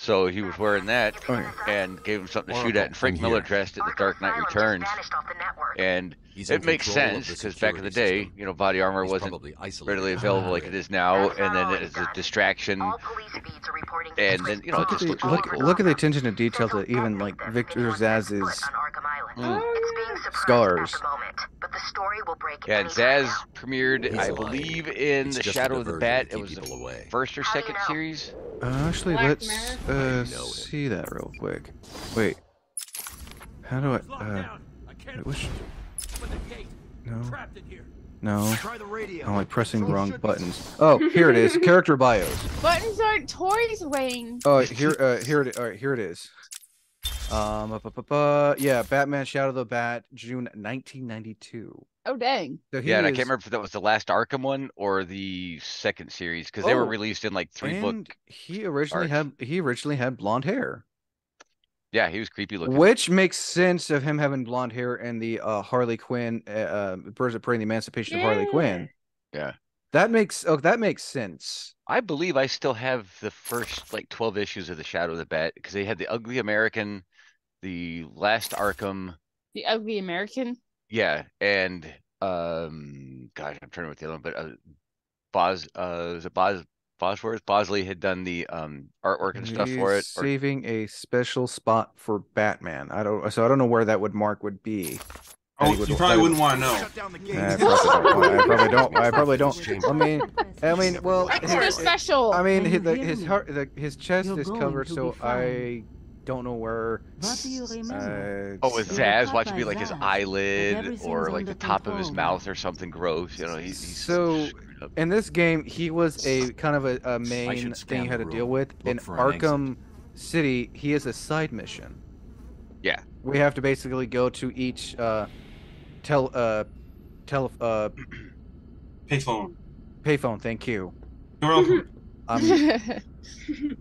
So he was wearing that and gave him something to shoot at. And Frank Miller dressed it in The Dark Knight Returns. And it makes sense because back in the day, you know, body armor wasn't readily available like it is now, and then it's a distraction. And then, you know, it just looks really cool. Look at the attention to detail to even like Victor Zaz's scars. Yeah, and Zaz premiered, I believe, in The Shadow of the Bat. It was the first or second series. Actually, let's see that real quick. Wait, how do I? Which? No. I'm like pressing the wrong buttons. Oh, here it is. Character bios. Buttons aren't toys, Wayne. Oh, here it is. Yeah, Batman Shadow of the Bat, June 1992. Oh, dang. So yeah, and I can't remember if that was the last Arkham one or the second series, because they were released in like 3-book. He originally had blonde hair. Yeah, he was creepy looking. Which makes sense of him having blonde hair in the Harley Quinn, Birds of Prey and the Emancipation of Harley Quinn. Yeah. That makes sense. I believe I still have the first like 12 issues of The Shadow of the Bat, because they had the Ugly American, the last Arkham. The Ugly American? Yeah, and gosh, I'm trying to remember the other one, but Bosley had done the artwork and stuff for it. Saving a special spot for Batman. I don't know where that would be. Oh, you probably wouldn't want to know. I probably don't. I mean, well, extra special. I mean, his chest is covered, so I don't know where. With Zaz, watch it be like his eyelid or like the top of his mouth or something gross. You know, he's so. In this game, he was a kind of a main thing you had to deal with. In Arkham City, he is a side mission. Yeah. We have to basically go to each payphone. Payphone, thank you. You're welcome.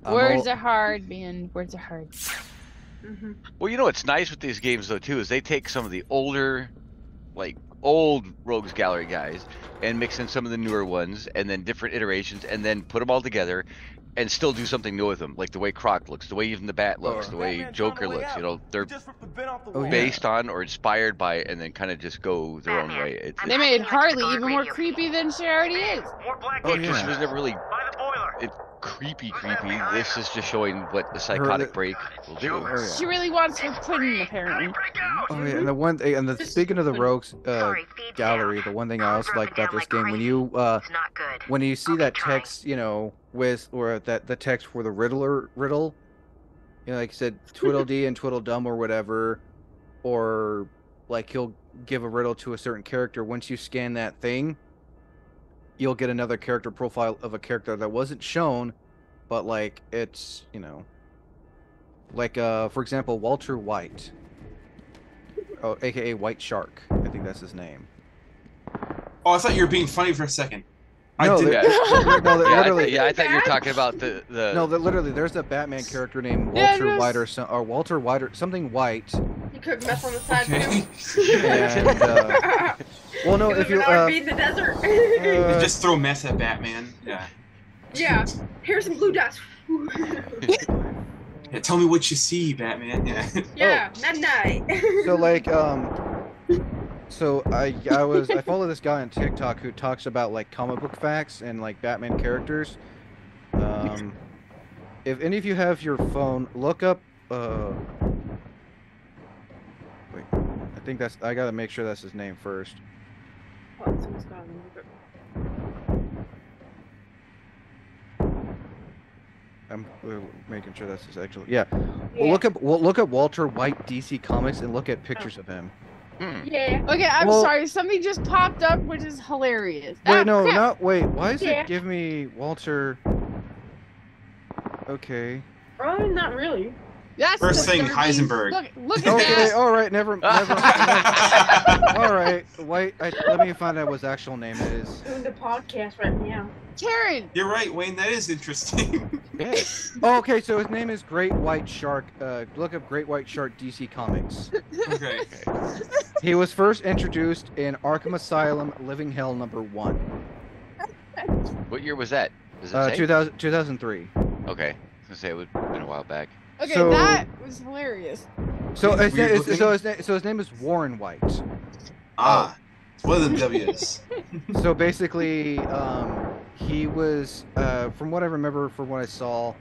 Words are hard, man. Words are hard. Well, you know what's nice with these games though too is they take some of the older, like old Rogues Gallery guys and mix in some of the newer ones and then different iterations and then put them all together and still do something new with them, like the way Croc looks, the way even the Bat looks, the way Joker looks. You know, they're based on or inspired by it and then kind of just go their own way. They made Harley even more creepy than she already is. It just was never really creepy. This is just showing what the psychotic break will do. She really wants her pudding, apparently. Oh yeah, and speaking of the Rogues Gallery, the one thing I also like about this game, when you see that text, you know, the text for the riddle, you know, like I said, Twiddledee and Twiddledum or whatever, or like he'll give a riddle to a certain character. Once you scan that thing, you'll get another character profile of a character that wasn't shown, but like it's, you know, like for example, Walter White, aka White Shark. I think that's his name. Oh, I thought you were being funny for a second. Literally. Yeah, I thought you were talking about the. No, literally, there's a Batman character named Walter White or Walter White or something White. You could mess on the side too. And, well, no, if you be in the desert. You just throw mess at Batman. Yeah. Yeah. Here's some blue dust. Yeah, tell me what you see, Batman. Yeah. Yeah. Night. So like So I follow this guy on TikTok who talks about like comic book facts and like Batman characters. If any of you have your phone, look up. Wait, I gotta make sure that's his name first. I'm making sure that's his actual. Yeah. Well, look up Walter White DC Comics and look at pictures of him. Yeah. Okay, I'm sorry. Something just popped up, which is hilarious. Wait. Why does it give me Walter? Okay. Oh, not really. That's first thing, Heisenberg. Look at that. All right. Never. All right. Wait. Let me find out what his actual name is. Doing the podcast right now. Karen. You're right, Wayne. That is interesting. Oh, okay. So his name is Great White Shark. Look up Great White Shark DC Comics. Okay. He was first introduced in Arkham Asylum, Living Hell #1. What year was that? 2003. Okay. I was gonna say it would have been a a while back. Okay, So- that was hilarious. So his, Weird name, looking. so his name is Warren White. Ah, it's one of the W's. So basically, he was, from what I remember, from what I saw,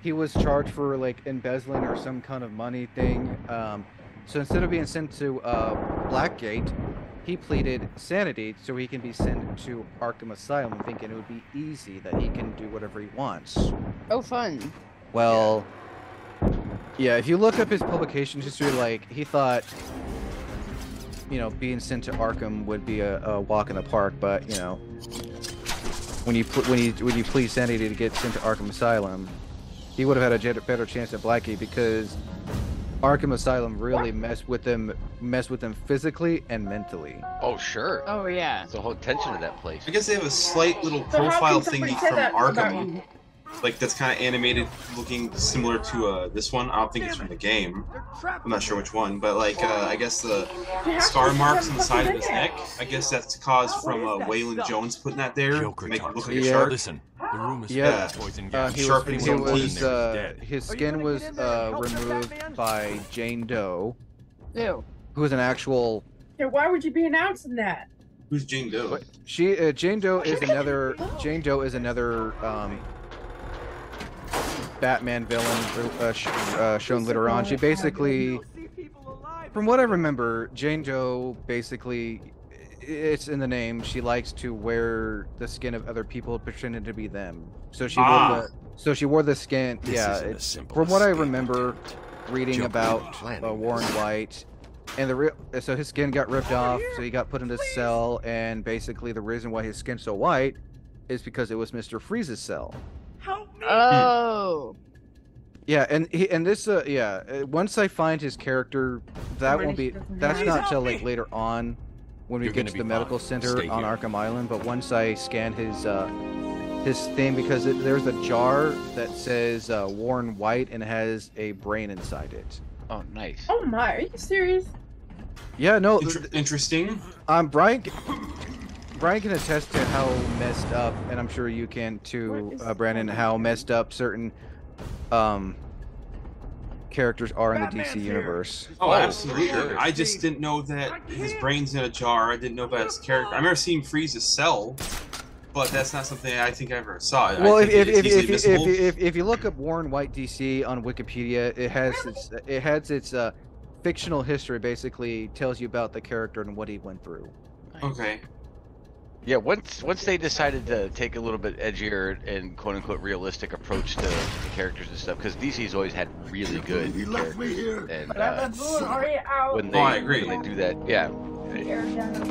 he was charged for like embezzling or some kind of money thing. So instead of being sent to Blackgate, he pleaded sanity so he can be sent to Arkham Asylum, thinking it would be easy that he can do whatever he wants. Oh, fun. Well, yeah, if you look up his publication history, like he thought, you know, being sent to Arkham would be a walk in the park, but you know, when you plead sanity to get sent to Arkham Asylum, he would have had a better chance at Blackgate because Arkham Asylum really messed with them physically and mentally. Oh, sure. Oh, yeah. It's the whole intention of that place. I guess they have a slight little So how profile can somebody thingy say from that about Arkham, you? like that's kind of animated, looking similar to this one. I don't think it's from the game. I'm not sure which one, but like I guess the scar marks on the side of his neck. I guess that's caused from Waylon Jones putting that there to Joker make it look like a Yeah. shark. Listen, the room is Yeah. full of poison gas. Sharpening his own teeth. His skin was removed by Jane Doe, Ew. who is an actual. Yeah, why would you be announcing that? Who's Jane Doe? Jane Doe is another. Batman villain shown later on. She basically, from what I remember, Jane Doe basically, it's in the name. She likes to wear the skin of other people, pretending to be them. So she wore the skin. This yeah, isn't a it's, simple from what I escape remember, reading Joker about planning Warren this. White, and so his skin got ripped off, so he got put in a cell, and basically the reason why his skin's so white is because it was Mr. Freeze's cell. Oh. Yeah, and once I find his character, that won't be. That's not till like later on, when we You're get gonna to be the medical fine. center Stay on here. Arkham Island. But once I scan his thing, because there's a jar that says Warren White and it has a brain inside it. Oh, nice. Oh my, are you serious? Yeah, no, Interesting. Brian can attest to how messed up, and I'm sure you can too, Brandon, how messed up certain characters are in the DC universe. Oh, Oh, absolutely. for sure. I just didn't know that his brain's in a jar. I didn't know about his character. I remember seeing Freeze's cell, but that's not something I think I ever saw. Well, I think it's easily missable. if you look up Warren White DC on Wikipedia, it has its fictional history. Basically, tells you about the character and what he went through. Okay. Yeah, once they decided to take a little bit edgier and quote unquote realistic approach to characters and stuff, because DC's always had really good characters, and when they I agree. when they do that, yeah,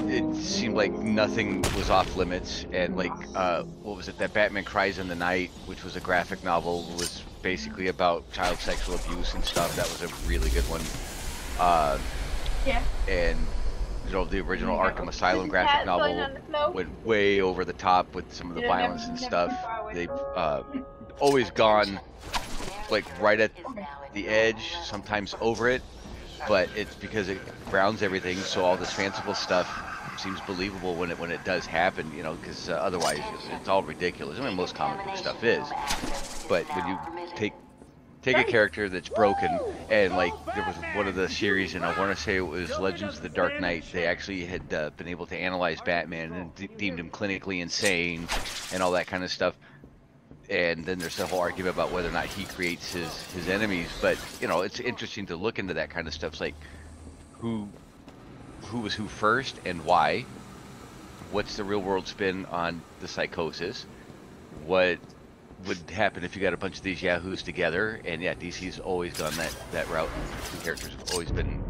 it seemed like nothing was off limits. And like, what was it? That Batman Cries in the Night, which was a graphic novel, was basically about child sexual abuse and stuff. That was a really good one. Yeah. And you know, the original Arkham Asylum graphic novel went way over the top with some of the violence and stuff. They've always gone like right at the edge, sometimes over it, but it's because it grounds everything, so all this fanciful stuff seems believable when it does happen, you know, because otherwise it's all ridiculous. I mean, most comic book stuff is, but when you take a character that's broken, and like there was one of the series, and I want to say it was Legends of the Dark Knight, they actually had been able to analyze Batman and deemed him clinically insane and all that kind of stuff. And then there's a whole argument about whether or not he creates his enemies, but you know, it's interesting to look into that kind of stuff. It's like who was who first and why, what's the real world spin on the psychosis, what would happen if you got a bunch of these yahoos together. And yeah, DC's always gone that route, and the characters have always been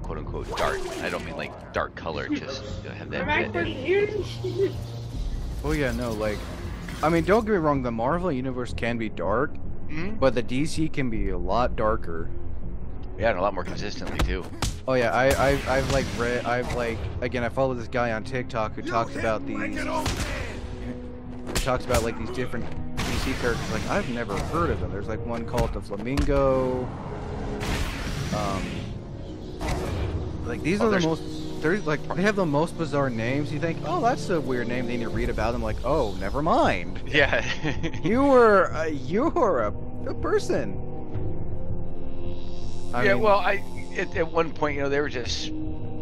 quote unquote dark. I don't mean like dark color, just have that. Oh yeah, no, like, I mean, don't get me wrong, the Marvel universe can be dark, but the DC can be a lot darker. Yeah, and a lot more consistently too. Oh yeah, I've like read, again, I follow this guy on TikTok who talks about like these different DC characters. Like, I've never heard of them. There's like one called the Flamingo. Like, these are the most. They're like, they have the most bizarre names. You think, oh, that's a weird name. Then you read about them, like, oh, never mind. Yeah. You were a person. I yeah, mean, well, at one point, you know, they were just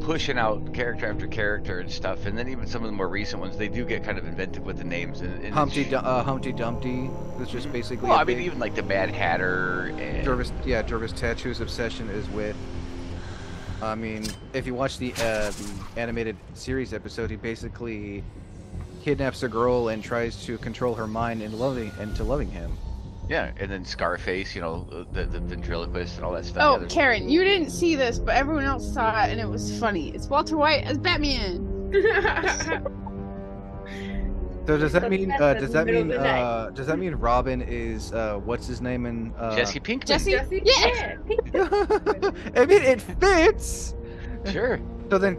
pushing out character after character and stuff, and then even some of the more recent ones, they do get kind of inventive with the names. And Humpty Dumpty was just basically. Well, a I mean, big, even like the Mad Hatter and Jervis Tetsu's obsession is with. I mean, if you watch the animated series episode, he basically kidnaps a girl and tries to control her mind into loving him. yeah, and then Scarface, you know, the ventriloquist and all that stuff. Oh, Yeah, Karen, you didn't see this, but everyone else saw it, and it was funny. It's Walter White as Batman. So does that mean Robin is what's his name in Jesse Pinkman. Jesse? Yeah. I mean, it fits. Sure. So then,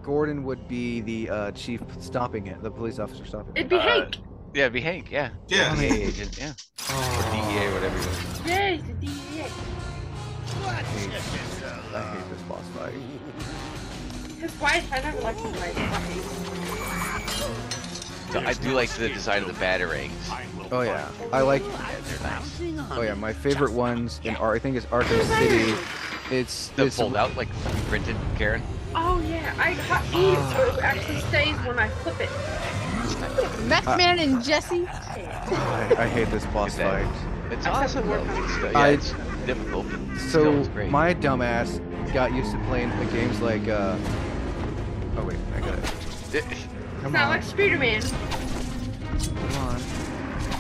Gordon would be the chief stopping it, the police officer stopping it. It'd be Hank. Yeah, it'd be Hank. Yeah. Yeah. The agent. Yeah. Or DEA, whatever he was. Yeah, he's the DEA. I hate this boss fight. His wife, I never liked his wife. So I do like the design of the batarangs. Oh yeah, I like. They're nice. Oh yeah, my favorite ones in I think it's Arkham City. It's The fold out, like printed, Karen. Oh yeah, I hot eat it so it actually stays when I flip it. Meth Man and Jesse. I hate this boss fight. It's awesome though. It's difficult. But So still, it's great. my dumbass got used to playing the games like. Oh wait, I got it. It's not like Spider-Man. Come on.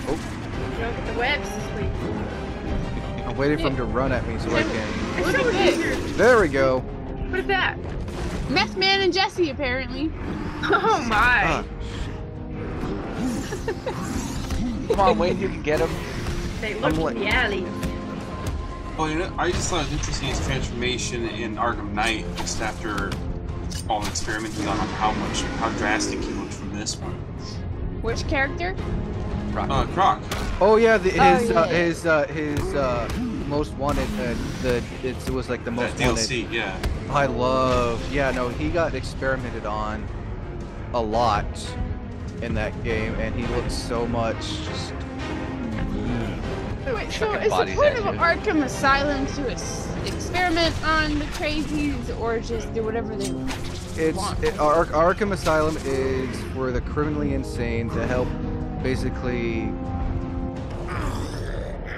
You don't get the webs this week. I'm waiting for him to run at me so I can. It's so much easier. There we go. What is that? Meth Man and Jesse, apparently. Oh my. Ah, Come on, Wayne, you can get him. They look in the alley. Well, you know, I just thought it was interesting his transformation in Arkham Knight just after all the experimenting on how drastic he looked from this one. Which character? Croc. Oh yeah, his most wanted. It was like the most That wanted. DLC, yeah. I love. Yeah, no, he got experimented on a lot in that game, and he looks so much. Just, Wait, so Chucking is the bodies point at of you. Arkham Asylum to experiment on the crazies, or just do whatever they want? Arkham Asylum is for the criminally insane to help, basically.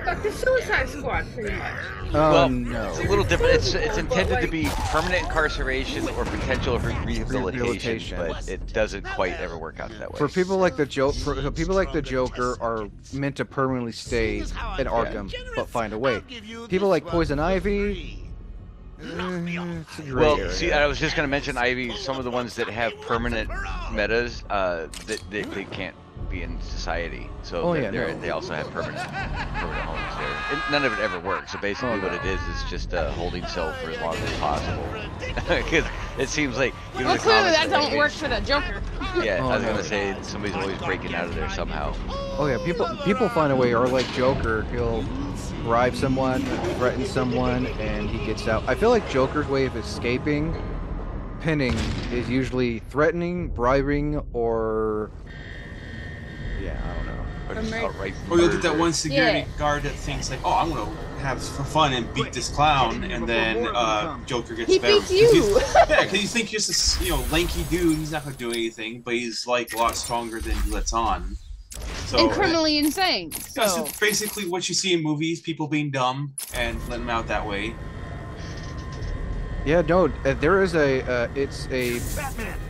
Like the Suicide Squad, pretty much. Well, No. it's a little different. It's intended to be permanent incarceration or potential for rehabilitation, but it doesn't quite ever work out that way. For people like the Joker are meant to permanently stay in Arkham, but find a way. People like Poison Ivy. It's a gray Well, area. see, I was just going to mention Ivy. Some of the ones that have permanent metas, that they can't be in society. So they also have permanent homes there. And none of it ever works. So basically, what it is just a holding cell for as long as possible. Because it seems like Well, clearly that don't work for the Joker. Yeah, I was going to say somebody's always breaking out of there somehow. Oh yeah, people find a way. Or like Joker, he'll bribe someone, threaten someone, and he gets out. I feel like Joker's way of escaping pinning is usually threatening, bribing, or yeah, I don't know. Or just outright Or you look at that murder. one security guard that thinks like, oh, I'm gonna have for fun and beat this clown, and then Joker gets He better. beats you. Yeah, because you think just this, lanky dude, he's not gonna do anything, but he's like a lot stronger than he lets on. So And criminally insane. that's So basically what you see in movies: people being dumb and letting them out that way. Yeah, no, there is it's a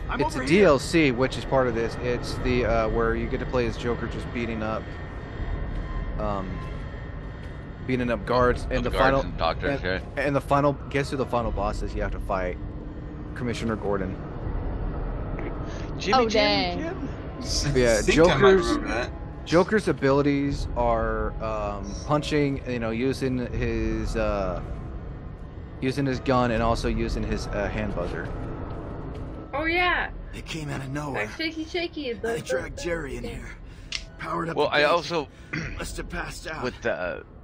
DLC, which is part of this. It's the where you get to play as Joker, just beating up guards, and the Guards final and doctors, yeah. and the final. Guess who the final boss is? You have to fight Commissioner Gordon. Jimmy Oh, dang. Jim. Yeah, I think I might Joker's remember that. Joker's abilities are punching, using his gun and also using his hand buzzer. Oh yeah. They came out of nowhere. Like shaky. They dragged Jerry in here. Powered up. Well, the I gate. also, Must have passed out. with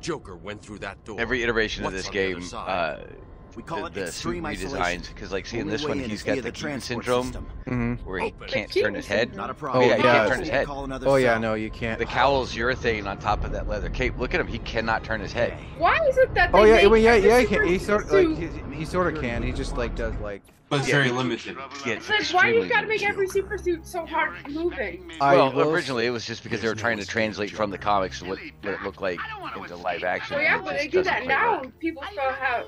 Joker went through that door. every iteration of What's this on the other game, side? We call it the suit extreme redesigns, isolation. because like see in Only this one way in he's is got via the the Keaton transport syndrome system. where he can't Keaton turn his head. syndrome. Not a problem. Yeah, he can't turn his head. Call another Oh yeah, cell. no, you can't. The cowl's urethane on top of that leather cape. Look at him; he cannot turn his head. Why is it that they Oh yeah, make well, yeah, every yeah. super He sort suit- like he sort of can. He just like does like. But it's Yeah, very he- limited. Yeah, it's It's like, why you extremely gotta make limited. every super suit so hard moving? Well, will originally it was just because they were trying to translate from the comics what it looked like into live action. Well, yeah, and it but just they do doesn't that quite now. work. People still have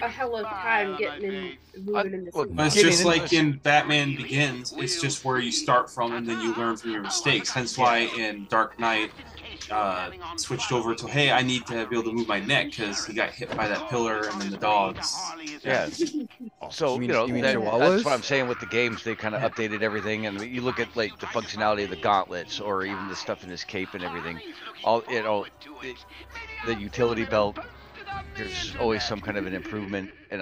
a hell of time getting in, moving in the look, suit. But it's Getting just into like this- in Batman Begins, it's just where you start from and then you learn from your mistakes. Hence why in Dark Knight, switched over to, hey, I need to be able to move my neck because he got hit by that pillar and then the dogs. Yeah. So You mean that's chihuahuas? what I'm saying with the games. They kind of updated everything, and you look at like the functionality of the gauntlets, or even the stuff in his cape and everything. All the utility belt. There's always some kind of an improvement, and